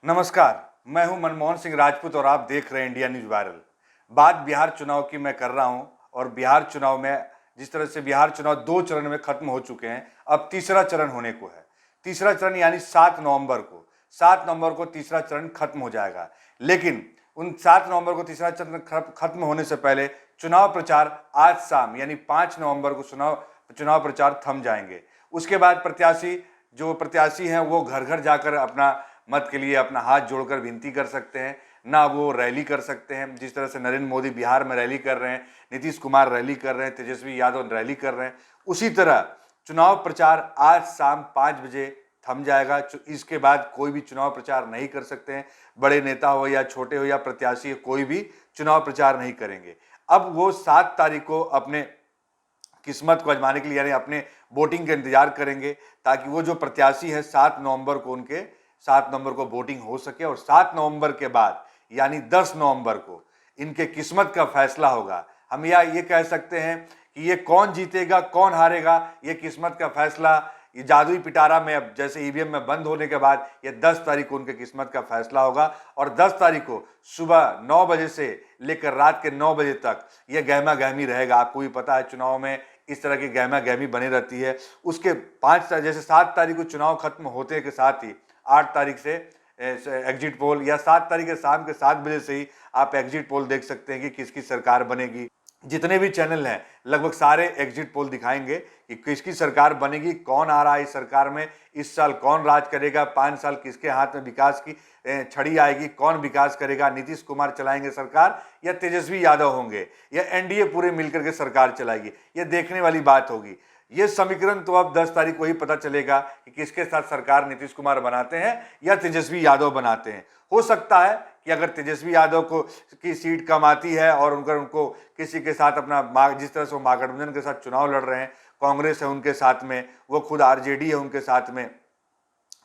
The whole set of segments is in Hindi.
नमस्कार, मैं हूं मनमोहन सिंह राजपूत और आप देख रहे हैं इंडिया न्यूज वायरल। बात बिहार चुनाव की मैं कर रहा हूं और बिहार चुनाव में जिस तरह से बिहार चुनाव 2 चरण में खत्म हो चुके हैं, अब तीसरा चरण होने को है। तीसरा चरण यानी 7 नवंबर को तीसरा चरण खत्म हो जाएगा। लेकिन उन 7 नवंबर को तीसरा चरण खत्म होने से पहले चुनाव प्रचार आज शाम यानी 5 नवंबर को चुनाव प्रचार थम जाएंगे। उसके बाद प्रत्याशी हैं वो घर घर जाकर अपना मत के लिए अपना हाथ जोड़कर विनती कर सकते हैं, ना वो रैली कर सकते हैं। जिस तरह से नरेंद्र मोदी बिहार में रैली कर रहे हैं, नीतीश कुमार रैली कर रहे हैं, तेजस्वी यादव रैली कर रहे हैं, उसी तरह चुनाव प्रचार आज शाम 5 बजे थम जाएगा। इसके बाद कोई भी चुनाव प्रचार नहीं कर सकते हैं। बड़े नेता हो या छोटे हो या प्रत्याशी हो, कोई भी चुनाव प्रचार नहीं करेंगे। अब वो 7 तारीख को अपने किस्मत को आजमाने के लिए यानी अपने वोटिंग का इंतजार करेंगे, ताकि वो जो प्रत्याशी है 7 नवंबर को वोटिंग हो सके। और 7 नवंबर के बाद यानी 10 नवंबर को इनके किस्मत का फैसला होगा। हम ये कह सकते हैं कि ये कौन जीतेगा कौन हारेगा, ये किस्मत का फैसला ये जादुई पिटारा में अब जैसे ईवीएम में बंद होने के बाद ये 10 तारीख को उनके किस्मत का फैसला होगा। और 10 तारीख को सुबह 9 बजे से लेकर रात के 9 बजे तक ये गहमा गहमी रहेगा। आपको भी पता है चुनाव में इस तरह की गहमा गहमी बनी रहती है। उसके 5 जैसे 7 तारीख को चुनाव खत्म होते के साथ ही 8 तारीख से एग्जिट पोल या 7 तारीख के शाम के 7 बजे से ही आप एग्जिट पोल देख सकते हैं कि किसकी सरकार बनेगी। जितने भी चैनल हैं लगभग सारे एग्जिट पोल दिखाएंगे कि किसकी सरकार बनेगी, कौन आ रहा है इस सरकार में, इस साल कौन राज करेगा, 5 साल किसके हाथ में विकास की छड़ी आएगी, कौन विकास करेगा, नीतीश कुमार चलाएंगे सरकार या तेजस्वी यादव होंगे या एनडीए पूरे मिलकर के सरकार चलाएगी। ये देखने वाली बात होगी। ये समीकरण तो अब 10 तारीख को ही पता चलेगा कि किसके साथ सरकार नीतीश कुमार बनाते हैं या तेजस्वी यादव बनाते हैं। हो सकता है कि अगर तेजस्वी यादव की सीट कम आती है और उनको किसी के साथ अपना जिस तरह से वो महागठबंधन के साथ चुनाव लड़ रहे हैं, कांग्रेस है उनके साथ में, वो खुद आरजेडी है उनके साथ में,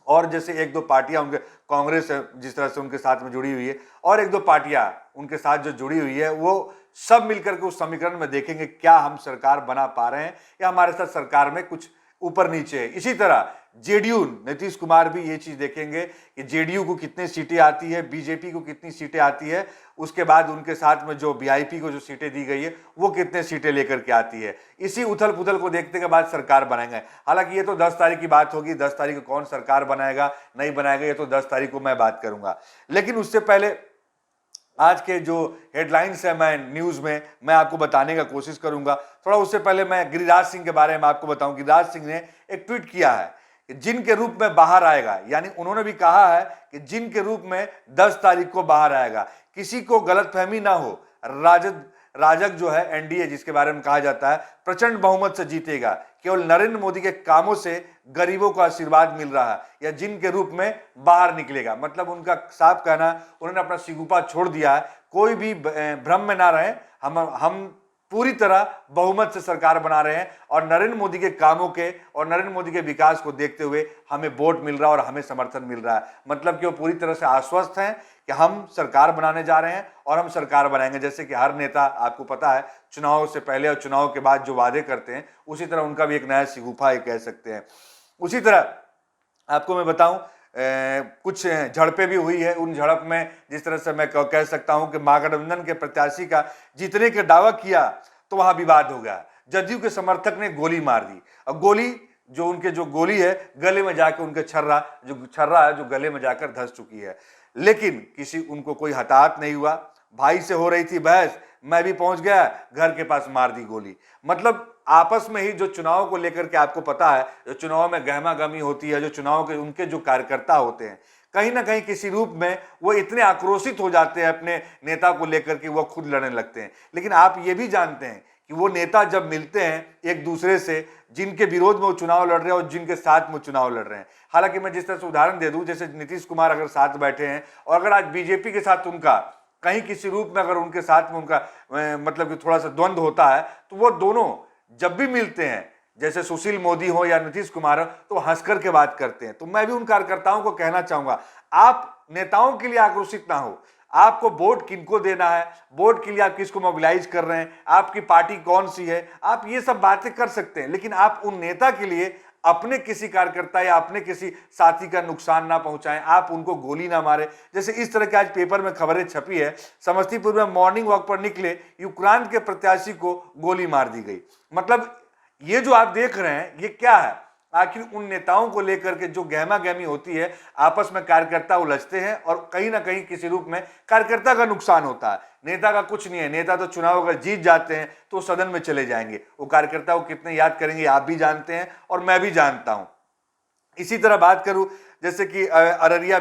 और जैसे 1-2 पार्टियां उनके कांग्रेस है जिस तरह से उनके साथ में जुड़ी हुई है और 1-2 पार्टियां उनके साथ जो जुड़ी हुई है, वो सब मिलकर के उस समीकरण में देखेंगे क्या हम सरकार बना पा रहे हैं या हमारे साथ सरकार में कुछ ऊपर नीचे है। इसी तरह जेडीयू नीतीश कुमार भी ये चीज देखेंगे कि जेडीयू को कितनी सीटें आती है, बीजेपी को कितनी सीटें आती है, उसके बाद उनके साथ में जो वीआईपी को जो सीटें दी गई है वो कितने सीटें लेकर के आती है। इसी उथल पुथल को देखने के बाद सरकार बनाएंगे। हालांकि ये तो 10 तारीख की बात होगी, 10 तारीख को कौन सरकार बनाएगा नहीं बनाएगा ये तो 10 तारीख को मैं बात करूंगा। लेकिन उससे पहले आज के जो हेडलाइंस है मैं न्यूज में मैं आपको बताने का कोशिश करूंगा। थोड़ा उससे पहले मैं गिरिराज सिंह के बारे में आपको बताऊं। गिरिराज सिंह ने एक ट्वीट किया है कि जिन के रूप में बाहर आएगा, यानी उन्होंने भी कहा है कि जिन के रूप में 10 तारीख को बाहर आएगा, किसी को गलतफहमी ना हो, राजग जो है एनडीए जिसके बारे में कहा जाता है प्रचंड बहुमत से जीतेगा। केवल नरेंद्र मोदी के कामों से गरीबों को आशीर्वाद मिल रहा है या जिनके रूप में बाहर निकलेगा। मतलब उनका साफ कहना, उन्होंने अपना सिगुपा छोड़ दिया है। कोई भी भ्रम में ना रहे, हम पूरी तरह बहुमत से सरकार बना रहे हैं और नरेंद्र मोदी के कामों के और नरेंद्र मोदी के विकास को देखते हुए हमें वोट मिल रहा है और हमें समर्थन मिल रहा है। मतलब कि वो पूरी तरह से आश्वस्त हैं कि हम सरकार बनाने जा रहे हैं और हम सरकार बनाएंगे। जैसे कि हर नेता आपको पता है चुनाव से पहले और चुनाव के बाद जो वादे करते हैं, उसी तरह उनका भी एक नया सिगुफा कह सकते हैं। उसी तरह आपको मैं बताऊं कुछ झड़पें भी हुई है। उन झड़प में जिस तरह से मैं कह सकता हूं कि महागठबंधन के प्रत्याशी का जीतने का दावा किया तो वहां विवाद हो गया। जदयू के समर्थक ने गोली मार दी और गोली है गले में जाकर उनके छर्रा है जो गले में जाकर धंस चुकी है। लेकिन उनको कोई हताहत नहीं हुआ। भाई से हो रही थी बहस, मैं भी पहुंच गया घर के पास मार दी गोली। मतलब आपस में ही जो चुनाव को लेकर के आपको पता है, जो चुनाव में गहमा गहमी होती है, जो चुनाव के उनके जो कार्यकर्ता होते हैं कहीं ना कहीं किसी रूप में वो इतने आक्रोशित हो जाते हैं अपने नेता को लेकर के वो खुद लड़ने लगते हैं। लेकिन आप ये भी जानते हैं कि वो नेता जब मिलते हैं एक दूसरे से, जिनके विरोध में वो चुनाव लड़ रहे हैं और जिनके साथ में वो चुनाव लड़ रहे हैं। हालांकि मैं जिस तरह से उदाहरण दे दूं, जैसे नीतीश कुमार अगर साथ बैठे हैं और अगर आज बीजेपी के साथ उनका कहीं किसी रूप में अगर उनके साथ में उनका मतलब कि थोड़ा सा द्वंद्व होता है, तो वो दोनों जब भी मिलते हैं, जैसे सुशील मोदी हो या नीतीश कुमार हो, तो हंस करके बात करते हैं। तो मैं भी उन कार्यकर्ताओं को कहना चाहूंगा, आप नेताओं के लिए आक्रोशित ना हो। आपको वोट किनको देना है, वोट के लिए आप किसको मोबिलाइज कर रहे हैं, आपकी पार्टी कौन सी है, आप ये सब बातें कर सकते हैं। लेकिन आप उन नेता के लिए अपने किसी कार्यकर्ता या अपने किसी साथी का नुकसान ना पहुंचाएं, आप उनको गोली ना मारे। जैसे इस तरह के आज पेपर में खबरें छपी है, समस्तीपुर में मॉर्निंग वॉक पर निकले युक्रांत के प्रत्याशी को गोली मार दी गई। मतलब ये जो आप देख रहे हैं ये क्या है? आखिर उन नेताओं को लेकर के जो गहमा गहमी होती है, आपस में कार्यकर्ता उलझते हैं और कहीं ना कहीं किसी रूप में कार्यकर्ता का नुकसान होता है। नेता का कुछ नहीं है, नेता तो चुनाव अगर जीत जाते हैं तो सदन में चले जाएंगे, वो कार्यकर्ता को कितने याद करेंगे आप भी जानते हैं और मैं भी जानता हूं। इसी तरह बात करूं, जैसे कि अररिया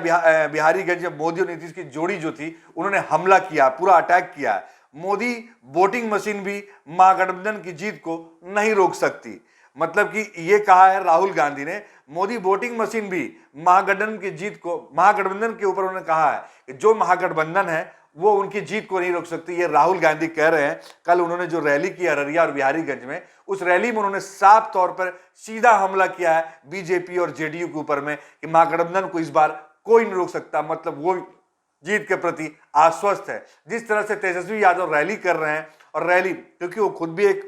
बिहारीगंज में मोदी और नीतीश की जोड़ी जो थी, उन्होंने हमला किया, पूरा अटैक किया। मोदी वोटिंग मशीन भी महागठबंधन की जीत को नहीं रोक सकती। मतलब कि ये कहा है राहुल गांधी ने, मोदी वोटिंग मशीन भी महागठबंधन की जीत को, महागठबंधन के ऊपर उन्होंने कहा है कि जो महागठबंधन है वो उनकी जीत को नहीं रोक सकती। ये राहुल गांधी कह रहे हैं। कल उन्होंने जो रैली की अररिया और बिहारीगंज में, उस रैली में उन्होंने साफ तौर पर सीधा हमला किया है बीजेपी और जेडीयू के ऊपर में कि महागठबंधन को इस बार कोई नहीं रोक सकता। मतलब वो जीत के प्रति आश्वस्त है। जिस तरह से तेजस्वी यादव रैली कर रहे हैं, और रैली क्योंकि वो खुद भी एक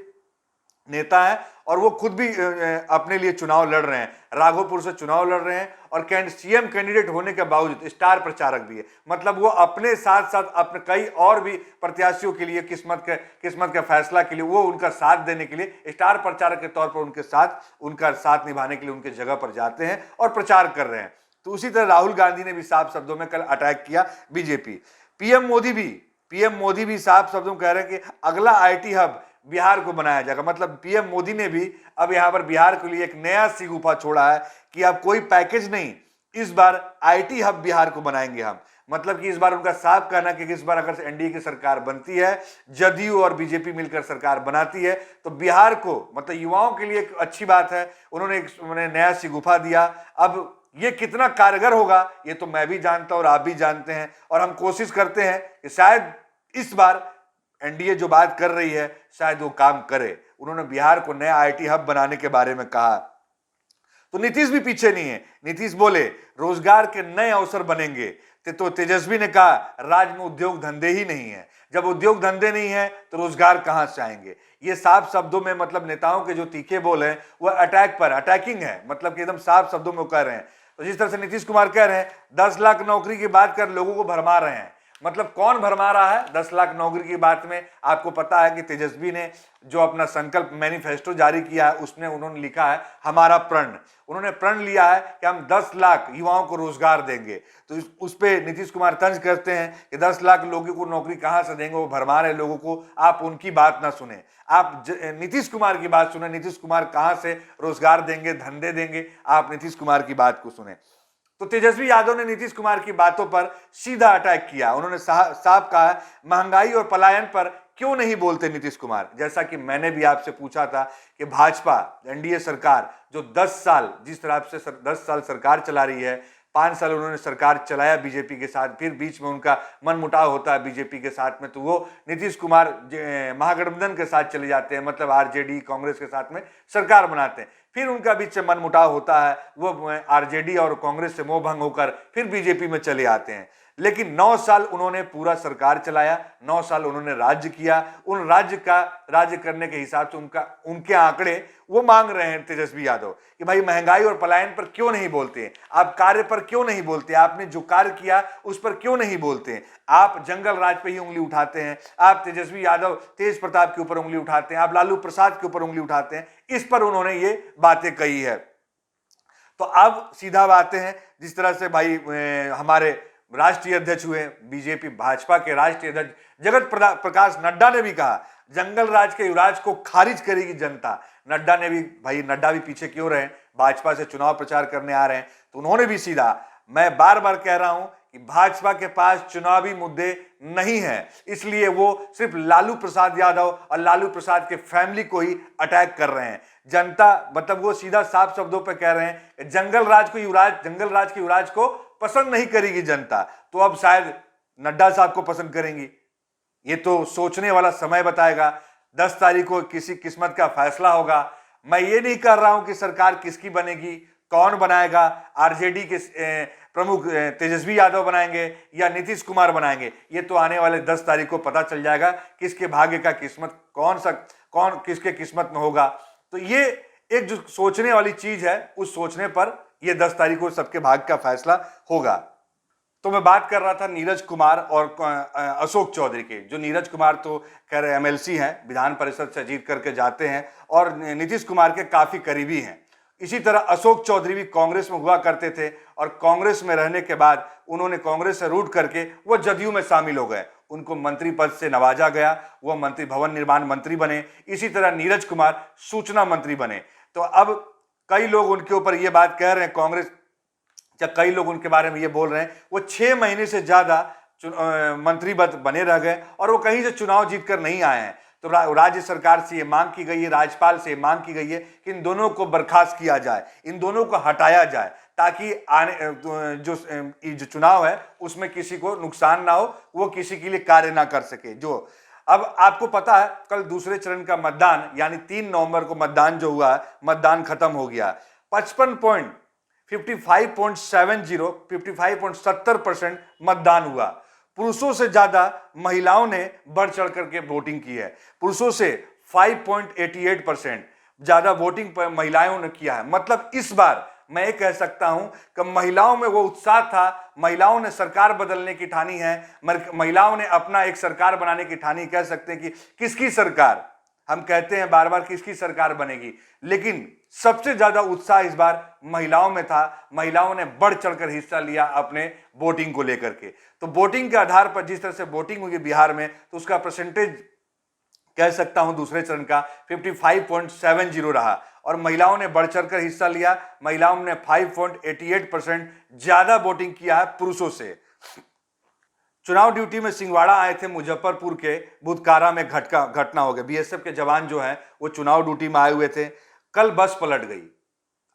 नेता है और वो खुद भी अपने लिए चुनाव लड़ रहे हैं, राघोपुर से चुनाव लड़ रहे हैं और सीएम कैंडिडेट होने के बावजूद स्टार प्रचारक भी है। मतलब वो अपने साथ साथ अपने कई और भी प्रत्याशियों के लिए किस्मत के फैसला के लिए वो उनका साथ देने के लिए स्टार प्रचारक के तौर पर उनका साथ निभाने के लिए उनके जगह पर जाते हैं और प्रचार कर रहे हैं। तो उसी तरह राहुल गांधी ने भी साफ शब्दों में कल अटैक किया बीजेपी। पीएम मोदी भी साफ शब्दों में कह रहे हैं कि अगला आईटी हब बिहार को बनाया जाएगा। मतलब पीएम मोदी ने भी अब यहां पर बिहार के लिए एक नया सिगुफा छोड़ा है कि अब कोई पैकेज नहीं, इस बार आईटी हब बिहार को बनाएंगे हम। मतलब कि इस बार उनका साफ कहना कि इस बार अगर एनडीए की सरकार बनती है, जदयू और बीजेपी मिलकर सरकार बनाती है, तो बिहार को, मतलब युवाओं के लिए एक अच्छी बात है। उन्होंने नया सिगुफा दिया। अब ये कितना कारगर होगा ये तो मैं भी जानता हूं और आप भी जानते हैं, और हम कोशिश करते हैं कि शायद इस बार एनडीए जो बात कर रही है शायद वो काम करे। उन्होंने बिहार को नया आईटी हब बनाने के बारे में कहा। तो नीतीश भी पीछे नहीं है। नीतीश बोले रोजगार के नए अवसर बनेंगे। तो तेजस्वी ने कहा राज्य में उद्योग धंधे ही नहीं है। जब उद्योग धंधे नहीं है तो रोजगार कहां से आएंगे? ये साफ शब्दों में, मतलब नेताओं के जो तीखे बोल हैं वह अटैकिंग है। मतलब कि एकदम साफ शब्दों में वो कह रहे हैं। तो जिस तरह से नीतीश कुमार कह रहे हैं 10 लाख नौकरी की बात कर लोगों को भरमा रहे हैं। मतलब कौन भरमा रहा है 10 लाख नौकरी की बात में? आपको पता है कि तेजस्वी ने जो अपना संकल्प मैनिफेस्टो जारी किया है उसमें उन्होंने लिखा है हमारा प्रण। उन्होंने प्रण लिया है कि हम 10 लाख युवाओं को रोजगार देंगे। तो उस पे नीतीश कुमार तंज करते हैं कि 10 लाख लोगों को नौकरी कहां से देंगे, वो भरमा रहे लोगों को। आप उनकी बात ना सुने, आप नीतीश कुमार की बात सुने। नीतीश कुमार कहां से रोजगार देंगे, धंधे देंगे, आप नीतीश कुमार की बात को सुने। तो तेजस्वी यादव ने नीतीश कुमार की बातों पर सीधा अटैक किया। उन्होंने साफ कहा महंगाई और पलायन पर क्यों नहीं बोलते नीतीश कुमार? जैसा कि मैंने भी आपसे पूछा था कि भाजपा एनडीए सरकार जो 10 साल, जिस तरह से 10 साल सरकार चला रही है, 5 साल उन्होंने सरकार चलाया बीजेपी के साथ, फिर बीच में उनका मनमुटाव होता है बीजेपी के साथ में, तो वो नीतीश कुमार महागठबंधन के साथ चले जाते हैं। मतलब आरजेडी कांग्रेस के साथ में सरकार बनाते हैं, फिर उनका बीच से मनमुटाव होता है, वो आरजेडी और कांग्रेस से मोह भंग होकर फिर बीजेपी में चले आते हैं। लेकिन 9 साल उन्होंने पूरा सरकार चलाया, 9 साल उन्होंने राज्य किया। उन राज्य करने के हिसाब से उनके आंकड़े वो मांग रहे हैं तेजस्वी यादव कि भाई महंगाई और पलायन पर क्यों नहीं बोलते, आप कार्य पर क्यों नहीं बोलते, आपने जो कार्य किया उस पर क्यों नहीं बोलते। आप जंगल राज पे ही उंगली उठाते हैं, आप तेजस्वी यादव तेज प्रताप के ऊपर उंगली उठाते हैं, आप लालू प्रसाद के ऊपर उंगली उठाते हैं। इस पर उन्होंने ये बातें कही है। तो अब सीधा बातें हैं, जिस तरह से भाई हमारे राष्ट्रीय अध्यक्ष हुए बीजेपी भाजपा के राष्ट्रीय अध्यक्ष जगत प्रकाश नड्डा ने भी कहा जंगल राज के युवराज को खारिज करेगी जनता। नड्डा ने भी, भाई नड्डा भी पीछे क्यों रहे, भाजपा से चुनाव प्रचार करने आ रहे हैं, तो उन्होंने भी सीधा, मैं बार बार कह रहा हूं कि भाजपा के पास चुनावी मुद्दे नहीं है, इसलिए वो सिर्फ लालू प्रसाद यादव और लालू प्रसाद के फैमिली को ही अटैक कर रहे हैं। जनता, मतलब वो सीधा साफ शब्दों पे कह रहे हैं जंगल राज के युवराज को पसंद नहीं करेगी जनता, तो अब शायद नड्डा साहब को पसंद करेंगी। ये तो सोचने वाला समय बताएगा। 10 तारीख को किसी किस्मत का फैसला होगा। मैं ये नहीं कर रहा हूं कि सरकार किसकी बनेगी, कौन बनाएगा, आरजेडी के प्रमुख तेजस्वी यादव बनाएंगे या नीतीश कुमार बनाएंगे, ये तो आने वाले 10 तारीख को पता चल जाएगा किसके भाग्य का किस्मत, कौन किसके किस्मत में होगा। तो ये एक जो सोचने वाली चीज है, उस सोचने पर यह 10 तारीख को सबके भाग्य का फैसला होगा। तो मैं बात कर रहा था नीरज कुमार और अशोक चौधरी के। जो नीरज कुमार तो खैर एमएलसी हैं, विधान परिषद से जीत करके जाते हैं और नीतीश कुमार के काफी करीबी हैं। इसी तरह अशोक चौधरी भी कांग्रेस में हुआ करते थे और कांग्रेस में रहने के बाद उन्होंने कांग्रेस से रूट करके वो जदयू में शामिल हो गए। उनको मंत्री पद से नवाजा गया, वह मंत्री भवन निर्माण मंत्री बने। इसी तरह नीरज कुमार सूचना मंत्री बने। तो अब कई लोग उनके ऊपर ये बात कह रहे हैं, कांग्रेस या कई लोग उनके बारे में ये बोल रहे हैं वो 6 महीने से ज्यादा मंत्री पद बने रह गए और वो कहीं से चुनाव जीतकर नहीं आए हैं। तो राज्य सरकार से ये मांग की गई है, राज्यपाल से ये मांग की गई है कि इन दोनों को बर्खास्त किया जाए, इन दोनों को हटाया जाए, ताकि आने जो चुनाव है उसमें किसी को नुकसान ना हो, वो किसी के लिए कार्य ना कर सके। जो अब आपको पता है कल दूसरे चरण का मतदान यानी 3 नवंबर को मतदान जो हुआ, मतदान खत्म हो गया। 55.70% मतदान हुआ। पुरुषों से ज्यादा महिलाओं ने बढ़ चढ़ करके वोटिंग की है। पुरुषों से 5.88% ज्यादा वोटिंग पर महिलाओं ने किया है। मतलब इस बार मैं ये कह सकता हूं कि महिलाओं में वो उत्साह था, महिलाओं ने सरकार बदलने की ठानी है, महिलाओं ने अपना एक सरकार बनाने की ठानी। कह सकते हैं कि किसकी सरकार, हम कहते हैं बार बार किसकी सरकार बनेगी, लेकिन सबसे ज्यादा उत्साह इस बार महिलाओं में था। महिलाओं ने बढ़ चढ़कर हिस्सा लिया अपने वोटिंग को लेकर के। तो वोटिंग के आधार पर जिस तरह से वोटिंग हुई बिहार में, तो उसका परसेंटेज कह सकता हूं दूसरे चरण का 55.70 रहा और महिलाओं ने बढ़ चढ़कर हिस्सा लिया। महिलाओं ने 5.88% ज्यादा वोटिंग किया है पुरुषों से। चुनाव ड्यूटी में सिंगवाड़ा आए थे मुजफ्फरपुर के बुधकारा में घटना हो गई। बीएसएफ के जवान जो हैं वो चुनाव ड्यूटी में आए हुए थे, कल बस पलट गई।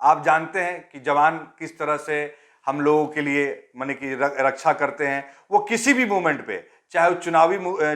आप जानते हैं कि जवान किस तरह से हम लोगों के लिए माने कि रक्षा करते हैं। वो किसी भी मूवमेंट पे, चाहे वो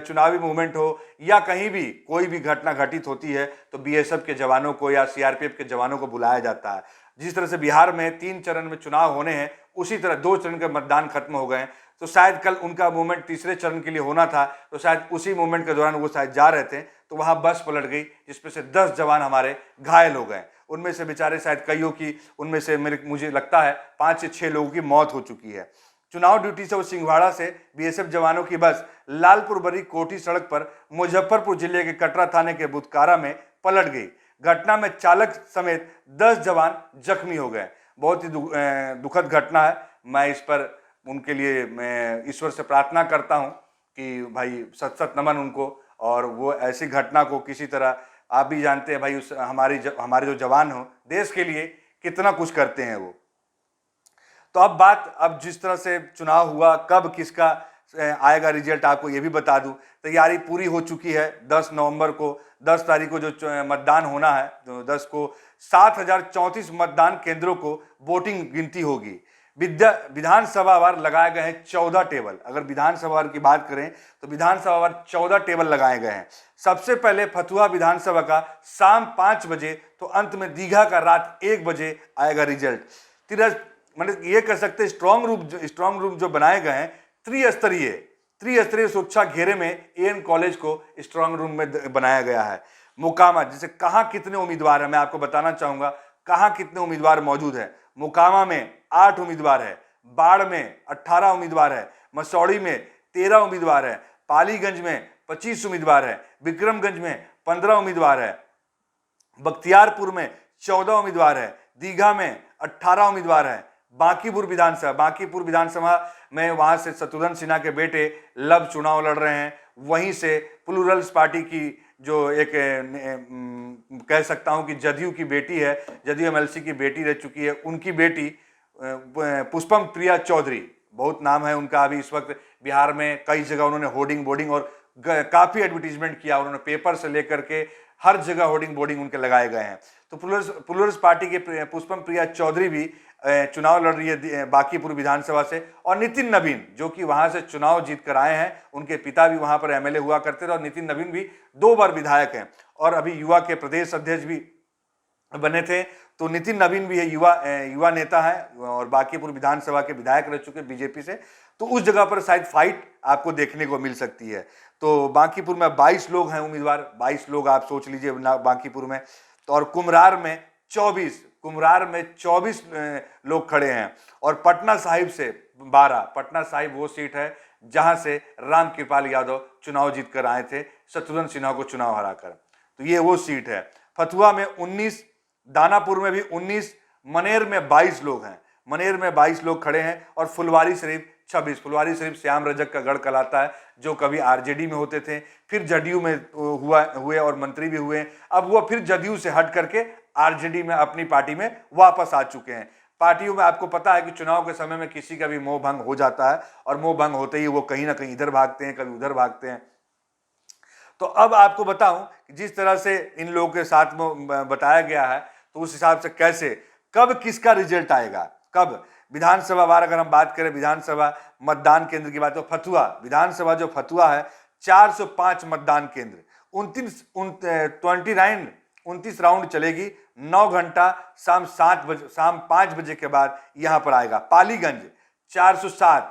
चुनावी मूवमेंट हो या कहीं भी कोई भी घटना घटित होती है, तो बीएसएफ के जवानों को या सीआरपीएफ के जवानों को बुलाया जाता है। जिस तरह से बिहार में 3 चरण में चुनाव होने हैं, उसी तरह 2 चरण के मतदान खत्म हो गए। तो शायद कल उनका मूवमेंट तीसरे चरण के लिए होना था, तो शायद उसी मूवमेंट के दौरान वो शायद जा रहे थे, तो वहां बस पलट गई, जिसमें से 10 जवान हमारे घायल हो गए। उनमें से बेचारे शायद कईयों की, उनमें से मुझे लगता है 5 से 6 लोगों की मौत हो चुकी है। चुनाव ड्यूटी से वो सिंगवाड़ा से बीएसएफ जवानों की बस लालपुर बरी कोठी सड़क पर मुजफ्फरपुर जिले के कटरा थाने के बुधकारा में पलट गई। घटना में चालक समेत 10 जवान जख्मी हो गए। बहुत ही दुखद घटना है। मैं इस पर उनके लिए मैं ईश्वर से प्रार्थना करता हूं कि भाई सत सत नमन उनको, और वो ऐसी घटना को किसी तरह, आप भी जानते हैं भाई हमारे जो जवान हो देश के लिए कितना कुछ करते हैं वो। तो अब जिस तरह से चुनाव हुआ, कब किसका आएगा रिजल्ट आपको ये भी बता दूं। तैयारी पूरी हो चुकी है। 10 नवंबर को 10 तारीख को जो मतदान होना है, तो 10 को 7034 मतदान केंद्रों को वोटिंग गिनती होगी। विधानसभा वार लगाए गए हैं 14 टेबल। अगर विधानसभा वार की बात करें तो विधानसभा वार 14 टेबल लगाए गए हैं। सबसे पहले फतुहा विधानसभा का शाम 5 बजे, तो अंत में दीघा का रात 1 बजे आएगा रिजल्ट। मतलब ये कह सकते हैं स्ट्रांग रूम जो बनाए गए हैं, त्रिस्तरीय सुरक्षा घेरे में एएन कॉलेज को स्ट्रांग रूम में बनाया गया है। मोकामा, जैसे कहां कितने उम्मीदवार हैं मैं आपको बताना चाहूंगा, कहां कितने उम्मीदवार मौजूद है। मोकामा में 8 उम्मीदवार है, बाढ़ में 18 उम्मीदवार है, मसौड़ी में 13 उम्मीदवार है, पालीगंज में 25 उम्मीदवार है, विक्रमगंज में 15 उम्मीदवार है, बख्तियारपुर में 14 उम्मीदवार है, दीघा में 18 उम्मीदवार है। बांकीपुर विधानसभा में वहां से शत्रुघ्न सिन्हा के बेटे लब चुनाव लड़ रहे हैं। वहीं से प्लूरल्स पार्टी की जो एक कह सकता हूं कि जदयू की बेटी है, जदयू एमएलसी की बेटी रह चुकी है, उनकी बेटी पुष्पम प्रिया चौधरी, बहुत नाम है उनका। अभी इस वक्त बिहार में कई जगह उन्होंने होर्डिंग बोर्डिंग और काफी एडवर्टीजमेंट किया। उन्होंने पेपर से लेकर के हर जगह होर्डिंग बोर्डिंग उनके लगाए गए हैं। तो प्लूरल्स पार्टी के पुष्पम प्रिया चौधरी भी चुनाव लड़ रही है बांकीपुर विधानसभा से। और नितिन नवीन जो कि वहां से चुनाव जीत कर आए हैं, उनके पिता भी वहां पर एमएलए हुआ करते थे, और नितिन नवीन भी 2 बार विधायक हैं और अभी युवा के प्रदेश अध्यक्ष भी बने थे। तो नितिन नवीन भी है युवा नेता है और बांकीपुर विधानसभा के विधायक रह चुके बीजेपी से। तो उस जगह पर शायद फाइट आपको देखने को मिल सकती है। तो बांकीपुर में 22 लोग हैं उम्मीदवार, 22 लोग आप सोच लीजिए बांकीपुर में। तो और कुम्हरार में 24, कुम्हरार में 24 लोग खड़े हैं और पटना साहिब से 12। पटना साहिब वो सीट है जहां से रामकृपाल यादव चुनाव जीतकर आए थे शत्रुघ्न सिन्हा को चुनाव हराकर, तो ये वो सीट है। फतुहा में 19, दानापुर में भी 19, मनेर में 22 लोग हैं, मनेर में 22 लोग खड़े हैं और फुलवारी शरीफ 26। फुलवारी शरीफ श्याम रजक का गढ़ कहलाता है, जो कभी आरजेडी में होते थे, फिर जदयू में हुए और मंत्री भी हुए। अब वो फिर जदयू से हट करके आरजेडी में अपनी पार्टी में वापस आ चुके हैं। पार्टियों में आपको पता है कि चुनाव के समय में किसी का भी मोह भंग हो जाता है और मोह भंग होते ही वो कहीं ना कहीं इधर भागते हैं, कभी उधर भागते हैं। तो अब आपको बताऊं कि जिस तरह से इन लोगों के साथ में बताया गया है, तो उस हिसाब से कैसे कब किसका रिजल्ट आएगा, कब विधानसभा बार अगर हम बात करें, विधानसभा मतदान केंद्र की बात, तो फतुहा विधानसभा जो फतुहा है 405 मतदान केंद्र, 29 राउंड चलेगी, 9 घंटा शाम 5 बजे के बाद यहां पर आएगा। पालीगंज 407,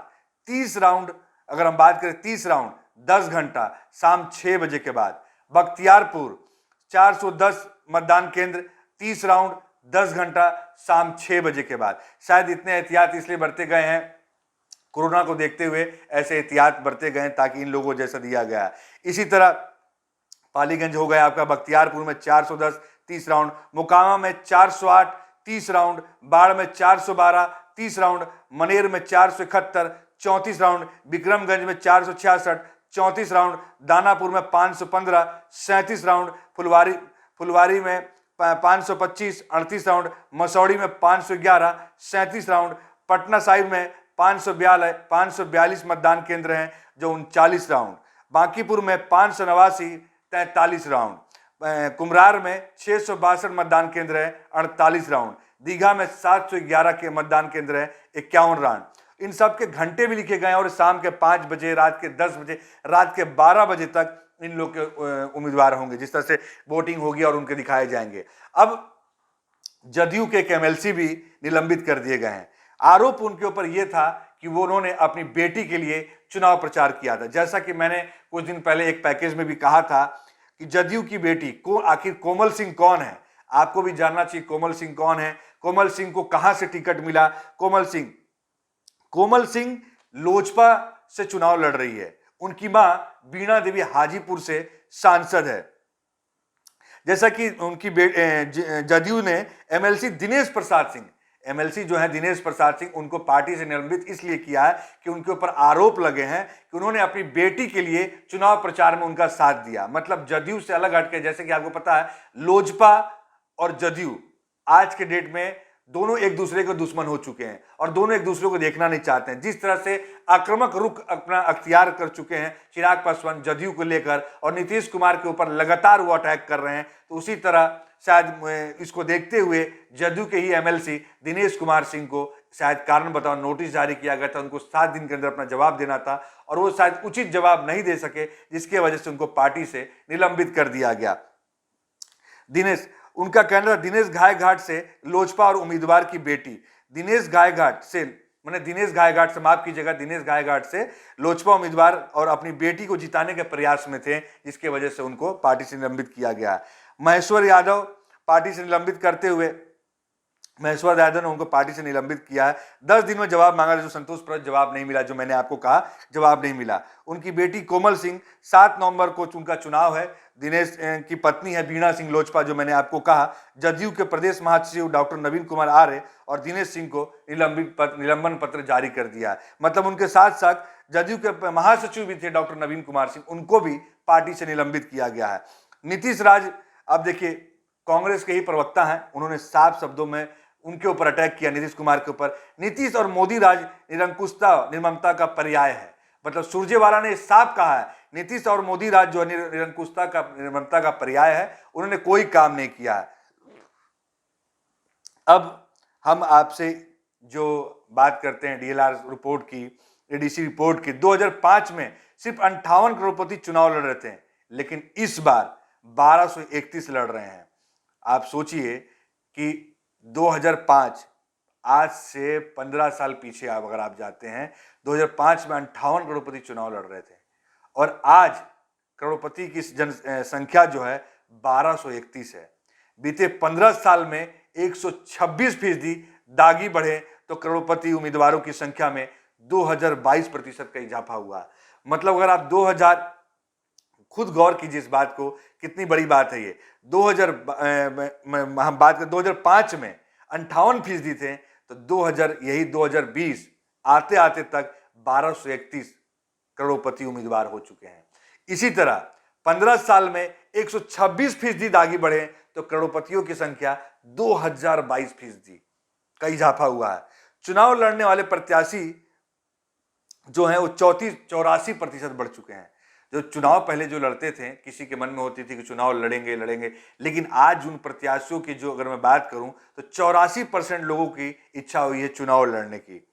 30 राउंड अगर हम बात करें, 30 राउंड 10 घंटा शाम 6 बजे के बाद। बख्तियारपुर 410 मतदान केंद्र, 30 राउंड 10 घंटा शाम 6 बजे के बाद। शायद इतने एहतियात इसलिए बरते गए हैं, कोरोना को देखते हुए ऐसे एहतियात बरते गए ताकि इन लोगों जैसा दिया गया है। इसी तरह पालीगंज हो गया आपका, बख्तियारपुर में 410 30 राउंड, मोकामा में 408 30 राउंड, बाढ़ में 412 30 राउंड, मनेर में 471 34 राउंड, विक्रमगंज में 466 34 राउंड, दानापुर में 515 37 राउंड, फुलवारी में 525 38 राउंड, मसौड़ी में 511 37 राउंड, पटना साहिब में 542 मतदान केंद्र हैं जो 39 राउंड, बांकीपुर में 589 43 राउंड, कुम्हरार में 662 मतदान केंद्र है 48 राउंड, दीघा में 711 के मतदान केंद्र है 51 राउंड। इन सब के घंटे भी लिखे गए और शाम के 5 बजे, रात के 10 बजे, रात के 12 बजे तक इन लोग के उम्मीदवार होंगे, जिस तरह से वोटिंग होगी और उनके दिखाए जाएंगे। अब जदयू के एक एमएलसी भी निलंबित कर दिए गए हैं। आरोप उनके ऊपर यह था कि वो उन्होंने अपनी बेटी के लिए चुनाव प्रचार किया था। जैसा कि मैंने कुछ दिन पहले एक पैकेज में भी कहा था कि जदयू की बेटी को आखिर कोमल सिंह कौन है, आपको भी जानना चाहिए कोमल सिंह कौन है, कोमल सिंह को कहां से टिकट मिला। कोमल सिंह लोजपा से चुनाव लड़ रही है, उनकी मां बीणा देवी हाजीपुर से सांसद है। जैसा कि उनकी जदयू ने एमएलसी दिनेश प्रसाद सिंह, एमएलसी जो है दिनेश प्रसाद सिंह, उनको पार्टी से निलंबित इसलिए किया है कि उनके ऊपर आरोप लगे हैं कि उन्होंने अपनी बेटी के लिए चुनाव प्रचार में उनका साथ दिया। मतलब जदयू से अलग हटके, जैसे कि आपको पता है लोजपा और जदयू आज के डेट में दोनों एक दूसरे के दुश्मन हो चुके हैं और दोनों एक दूसरे को देखना नहीं चाहते हैं। जिस तरह से आक्रामक रुख अपना अख्तियार कर चुके हैं चिराग पासवान जदयू को लेकर और नीतीश कुमार के ऊपर लगातार वो अटैक कर रहे हैं, तो उसी तरह शायद इसको देखते हुए जदयू के ही एमएलसी दिनेश कुमार सिंह को शायद कारण बताओ नोटिस जारी किया गया था। उनको 7 दिन के अंदर अपना जवाब देना था और वो शायद उचित जवाब नहीं दे सके, जिसकी वजह से उनको पार्टी से निलंबित कर दिया गया। उनका कहना था दिनेश गायघाट से लोजपा और उम्मीदवार की बेटी, दिनेश गायघाट से माफ कीजिएगा, दिनेश गायघाट से लोजपा उम्मीदवार और अपनी बेटी को जिताने के प्रयास में थे, जिसकी वजह से उनको पार्टी से निलंबित किया गया। महेश्वर यादव पार्टी से निलंबित करते हुए महेश्वर यादव ने उनको पार्टी से निलंबित किया है। 10 दिन में जवाब मांगा, जो संतोषप्रद जवाब नहीं मिला, जो मैंने आपको कहा जवाब नहीं मिला। उनकी बेटी कोमल सिंह 7 नवंबर को उनका चुनाव है। दिनेश की पत्नी है बीणा सिंह लोजपा, जो मैंने आपको कहा। जदयू के प्रदेश महासचिव डॉक्टर नवीन कुमार आर्य और दिनेश सिंह को निलंबन पत्र जारी कर दिया। मतलब उनके साथ साथ जदयू के महासचिव भी थे डॉक्टर नवीन कुमार सिंह, उनको भी पार्टी से निलंबित किया गया है। नीतीश राज, अब देखिए कांग्रेस के ही प्रवक्ता हैं, उन्होंने साफ शब्दों में उनके ऊपर अटैक किया, नीतीश कुमार के ऊपर। नीतीश और मोदी राज निरंकुशता निर्ममता का पर्याय है। मतलब सुरजेवाला ने साफ कहा है नीतीश और मोदी राज जो निरंकुशता का निर्ममता का पर्याय है, उन्होंने कोई काम नहीं किया है। अब हम आपसे जो बात करते हैं डीएलआर रिपोर्ट की, एडीसी रिपोर्ट की, 2005 में सिर्फ 58 करोड़पति चुनाव लड़ रहे थे, लेकिन इस बार 1231 लड़ रहे हैं। आप सोचिए कि 2005, आज से 15 साल पीछे अगर आप जाते हैं, 2005 में 58 करोड़पति चुनाव लड़ रहे थे और आज करोड़पति की जनसंख्या जो है 1231 है। बीते 15 साल में 126% दागी बढ़े तो करोड़पति उम्मीदवारों की संख्या में 2022% का इजाफा हुआ। मतलब अगर आप 2000 खुद गौर कीजिए इस बात को, कितनी बड़ी बात है ये। 2000 हम बात करें 2005 में 58% थे, तो 2020 आते आते तक 1231 करोड़पति उम्मीदवार हो चुके हैं। इसी तरह 15 साल में 126% दागी बढ़े तो करोड़पतियों की संख्या 2022% का इजाफा हुआ है। चुनाव लड़ने वाले प्रत्याशी जो हैं वो 84% बढ़ चुके हैं। जो चुनाव पहले जो लड़ते थे, किसी के मन में होती थी कि चुनाव लड़ेंगे, लेकिन आज उन प्रत्याशियों की जो अगर मैं बात करूं तो 84% लोगों की इच्छा हुई है चुनाव लड़ने की।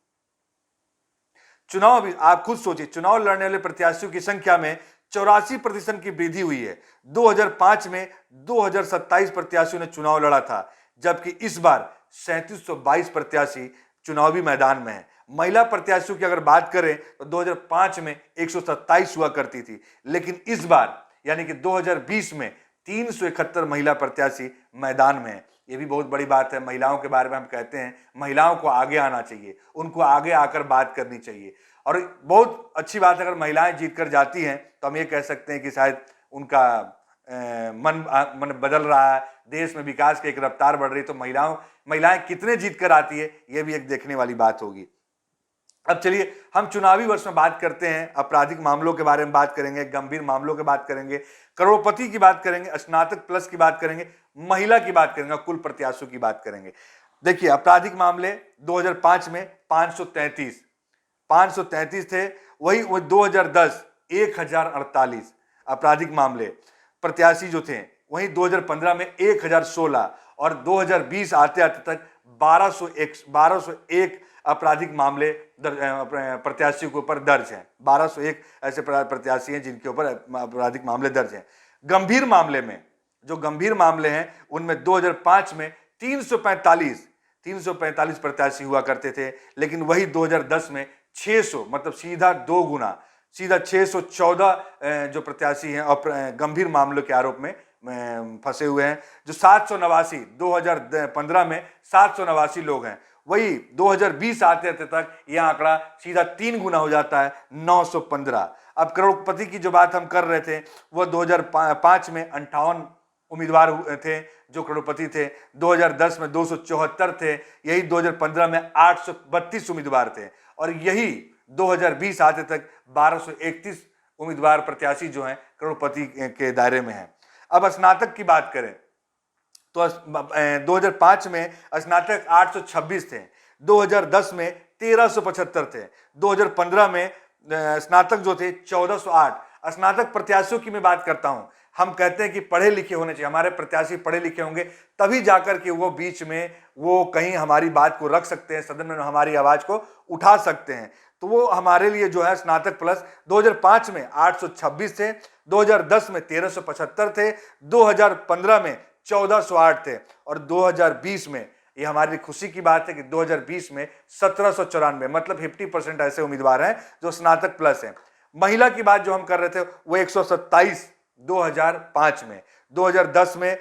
चुनाव भी आप खुद सोचिए, चुनाव लड़ने वाले प्रत्याशियों की संख्या में 84% की वृद्धि हुई है। 2005 में 2027 प्रत्याशियों ने चुनाव लड़ा था, जबकि इस बार 3722 प्रत्याशी चुनावी मैदान में है। महिला प्रत्याशियों की अगर बात करें तो 2005 में 127 हुआ करती थी, लेकिन इस बार यानी कि 2020 में 371 महिला प्रत्याशी मैदान में है। ये भी बहुत बड़ी बात है। महिलाओं के बारे में हम कहते हैं महिलाओं को आगे आना चाहिए, उनको आगे आकर बात करनी चाहिए। और बहुत अच्छी बात है, अगर महिलाएं जीत कर जाती हैं तो हम ये कह सकते हैं कि शायद उनका मन बदल रहा है, देश में विकास की एक रफ्तार बढ़ रही है। तो महिलाएं कितने जीत कर आती है, ये भी एक देखने वाली बात होगी। अब चलिए हम चुनावी वर्ष में बात करते हैं, आपराधिक मामलों के बारे में बात करेंगे, गंभीर मामलों की बात करेंगे, करोड़पति की बात करेंगे, स्नातक प्लस की बात करेंगे, महिला की बात करेंगे, कुल प्रत्याशियों की बात करेंगे। देखिए आपराधिक मामले 2005 में 533 थे, वही 2010 1048 आपराधिक मामले प्रत्याशी जो थे, वहीं 2015 में 1016 और 2020 आते आते तक 1201 आपराधिक मामले प्रत्याशियों के ऊपर दर्ज हैं। 1201 ऐसे प्रत्याशी हैं जिनके ऊपर आपराधिक मामले दर्ज हैं। गंभीर मामले में जो गंभीर मामले हैं उनमें 2005 में 345 प्रत्याशी हुआ करते थे, लेकिन वही 2010 में 600 मतलब सीधा 2 गुना, सीधा 614 जो प्रत्याशी हैं और गंभीर मामलों के आरोप में फंसे हुए हैं। जो 789 2015 में 789 लोग हैं, वही 2020 आते आते तक यह आंकड़ा सीधा 3 गुना हो जाता है, 915। अब करोड़पति की जो बात हम कर रहे थे वह 2005 में 58 उम्मीदवार थे जो करोड़पति थे, 2010 में 274 थे, यही 2015 में 832 उम्मीदवार थे, और यही 2020 आते तक 1231 उम्मीदवार प्रत्याशी जो हैं करोड़पति के दायरे में हैं। अब स्नातक की बात करें तो 2005 में स्नातक 826 थे, 2010 में 1375 थे, 2015 में स्नातक जो थे 1408। स्नातक प्रत्याशियों की मैं बात करता हूं, हम कहते हैं कि पढ़े लिखे होने चाहिए, हमारे प्रत्याशी पढ़े लिखे होंगे तभी जाकर के वो बीच में वो कहीं हमारी बात को रख सकते हैं, सदन में हमारी आवाज को उठा सकते हैं। तो वो हमारे लिए जो है स्नातक प्लस 2005 में 826 थे, 2010 में 1375 थे, 2015 में 1408 थे, और 2020 में ये हमारी खुशी की बात है कि 2020 में 1794, मतलब 50% ऐसे उम्मीदवार हैं जो स्नातक प्लस हैं। महिला की बात जो हम कर रहे थे वो 127 2005 में, 2010 में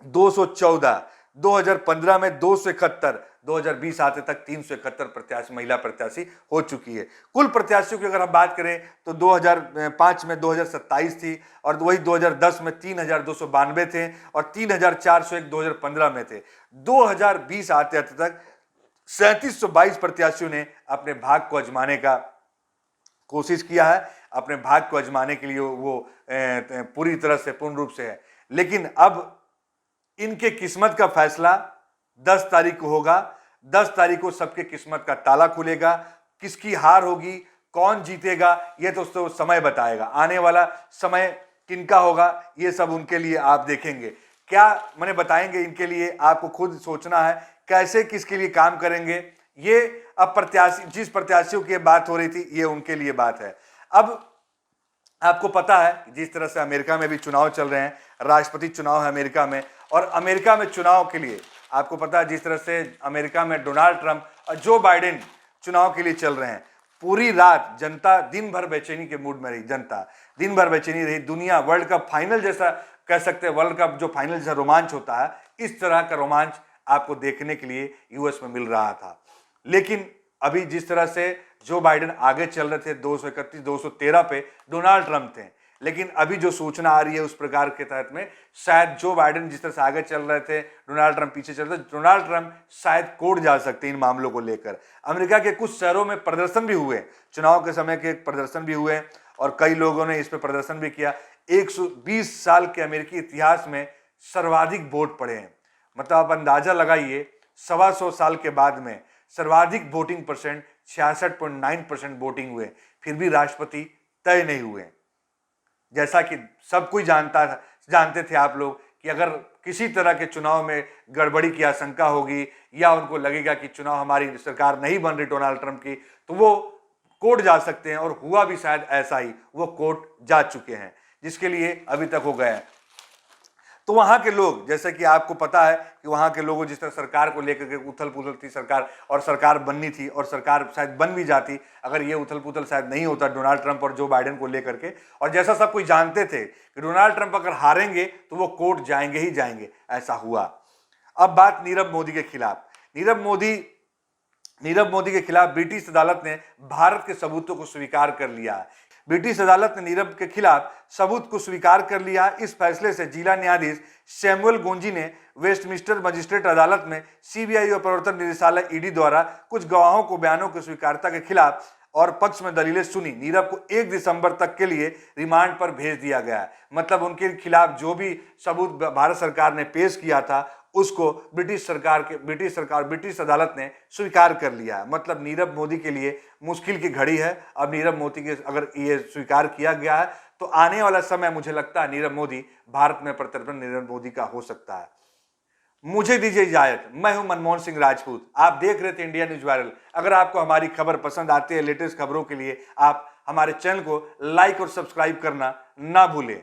214, 2015 में 271, 2020 आते तक 371 प्रत्याशी महिला प्रत्याशी हो चुकी है। कुल प्रत्याशियों की अगर हम बात करें तो 2005 में 2027 थी, और वही 2010 में 3292 थे, और 3401 2015 में थे। 2020 आते आते तक 3722 प्रत्याशियों ने अपने भाग को आजमाने का कोशिश किया है, अपने भाग को आजमाने के लिए वो पूरी तरह से पूर्ण रूप से है। लेकिन अब इनके किस्मत का फैसला 10 तारीख को होगा। 10 तारीख को सबके किस्मत का ताला खुलेगा, किसकी हार होगी, कौन जीतेगा, यह तो समय बताएगा। आने वाला समय किनका होगा ये सब उनके लिए आप देखेंगे, क्या मैंने बताएंगे, इनके लिए आपको खुद सोचना है कैसे किसके लिए काम करेंगे। ये अब प्रत्याशी, जिस प्रत्याशियों की बात हो रही थी, ये उनके लिए बात है। अब आपको पता है जिस तरह से अमेरिका में भी चुनाव चल रहे हैं, राष्ट्रपति चुनाव है अमेरिका में, और अमेरिका में चुनाव के लिए आपको पता है जिस तरह से अमेरिका में डोनाल्ड ट्रंप और जो बाइडेन चुनाव के लिए चल रहे हैं, पूरी रात जनता दिन भर बेचैनी के मूड में रही, जनता दिन भर बेचैनी रही। दुनिया वर्ल्ड कप फाइनल जैसा कह सकते हैं, वर्ल्ड कप जो फाइनल जैसा रोमांच होता है, इस तरह का रोमांच आपको देखने के लिए यूएस में मिल रहा था। लेकिन अभी जिस तरह से जो बाइडेन आगे चल रहे थे 231 213 पे डोनाल्ड ट्रंप थे, लेकिन अभी जो सूचना आ रही है उस प्रकार के तहत में शायद जो बाइडेन जिस तरह से आगे चल रहे थे डोनाल्ड ट्रंप पीछे चल रहे थे, डोनाल्ड ट्रंप शायद कोर्ट जा सकते हैं इन मामलों को लेकर। अमेरिका के कुछ शहरों में प्रदर्शन भी हुए, चुनाव के समय के प्रदर्शन भी हुए और कई लोगों ने इस पर प्रदर्शन भी किया। 120 साल के अमेरिकी इतिहास में सर्वाधिक वोट पड़े हैं, मतलब आप अंदाजा लगाइए 125 साल के बाद में सर्वाधिक वोटिंग परसेंट 66.9% वोटिंग हुए, फिर भी राष्ट्रपति तय नहीं हुए। जैसा कि सब कोई जानते थे आप लोग कि अगर किसी तरह के चुनाव में गड़बड़ी की आशंका होगी या उनको लगेगा कि चुनाव हमारी सरकार नहीं बन रही डोनाल्ड ट्रंप की, तो वो कोर्ट जा सकते हैं और हुआ भी शायद ऐसा ही, वो कोर्ट जा चुके हैं, जिसके लिए अभी तक हो गया है। तो वहां के लोग, जैसे कि आपको पता है कि वहां के लोगों जिस तरह सरकार को लेकर के उथल पुथल थी सरकार, और सरकार बननी थी और सरकार शायद बन भी जाती अगर ये उथल पुथल शायद नहीं होता डोनाल्ड ट्रंप और जो बाइडेन को लेकर के। और जैसा सब कोई जानते थे कि डोनाल्ड ट्रंप अगर हारेंगे तो वो कोर्ट जाएंगे ही जाएंगे, ऐसा हुआ। अब बात नीरव मोदी के खिलाफ। नीरव मोदी के खिलाफ ब्रिटिश अदालत ने भारत के सबूतों को स्वीकार कर लिया। ब्रिटिश अदालत ने नीरव के खिलाफ सबूत को स्वीकार कर लिया। इस फैसले से जिला न्यायाधीश सैमुअल गोंजी ने वेस्टमिंस्टर मजिस्ट्रेट अदालत में सीबीआई और प्रवर्तन निदेशालय ईडी द्वारा कुछ गवाहों को बयानों की स्वीकार्यता के खिलाफ और पक्ष में दलीलें सुनी। नीरव को 1 दिसंबर तक के लिए रिमांड पर भेज दिया गया है, मतलब उनके खिलाफ जो भी सबूत भारत सरकार ने पेश किया था उसको ब्रिटिश अदालत ने स्वीकार कर लिया है। मतलब नीरव मोदी के लिए मुश्किल की घड़ी है। अब नीरव मोदी के अगर ये स्वीकार किया गया है तो आने वाला समय मुझे लगता है नीरव मोदी भारत में प्रत्यर्पण नीरव मोदी का हो सकता है। मुझे दीजिए इजाजत, मैं हूं मनमोहन सिंह राजपूत, आप देख रहे थे इंडिया न्यूज वायरल। अगर आपको हमारी खबर पसंद आती है, लेटेस्ट खबरों के लिए आप हमारे चैनल को लाइक और सब्सक्राइब करना ना भूलें।